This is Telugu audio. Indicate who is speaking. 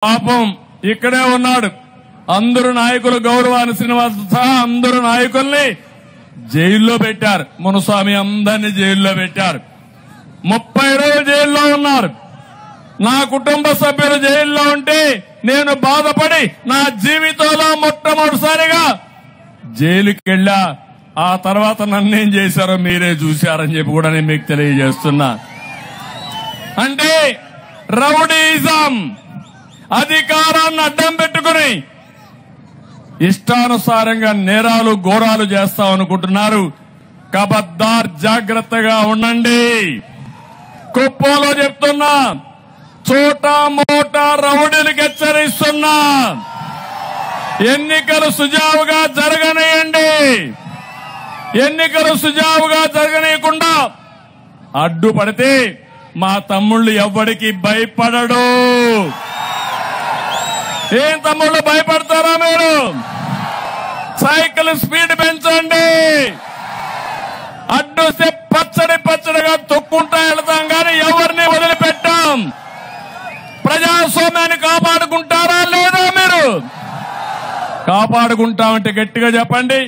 Speaker 1: పాపం ఇక్కడే ఉన్నాడు. అందరూ నాయకులు గౌరవాన్ని శ్రీనివాస్ సహా అందరూ నాయకుల్ని జైల్లో పెట్టారు. మునుస్వామి అందరినీ జైల్లో పెట్టారు. 30 రోజులు జైల్లో ఉన్నారు. నా కుటుంబ సభ్యులు జైల్లో ఉంటే నేను బాధపడి నా జీవితంలో మొట్టమొదటిసారిగా జైలుకి వెళ్ళా. ఆ తర్వాత నన్నేం చేశారో మీరే చూశారని చెప్పి కూడా నేను మీకు తెలియజేస్తున్నా. అంటే రౌడీజం, అధికారాన్ని అడ్డం పెట్టుకుని ఇష్టానుసారంగా నేరాలు ఘోరాలు చేస్తామనుకుంటున్నారు. కబద్దార్, జాగ్రత్తగా ఉండండి. కుప్పంలో చెప్తున్నా, చోటా మోటా రౌడీలకు హెచ్చరిస్తున్నా. ఎన్నికలు సుజావుగా జరగనియండి. ఎన్నికలు సుజావుగా జరగనీయకుండా అడ్డుపడితే మా తమ్ముళ్ళు ఎవ్వడికి భయపడడు. ఏం తమ్ముళ్ళు భయపడతారా మీరు? సైకిల్ స్పీడ్ పెంచండి. అడ్డొస్తే పచ్చడి పచ్చడిగా తొక్కుంటా వెళ్తాం కానీ ఎవరిని వదిలిపెట్టాం. ప్రజాస్వామ్యాన్ని కాపాడుకుంటారా లేదా? మీరు కాపాడుకుంటామంటే గట్టిగా చెప్పండి.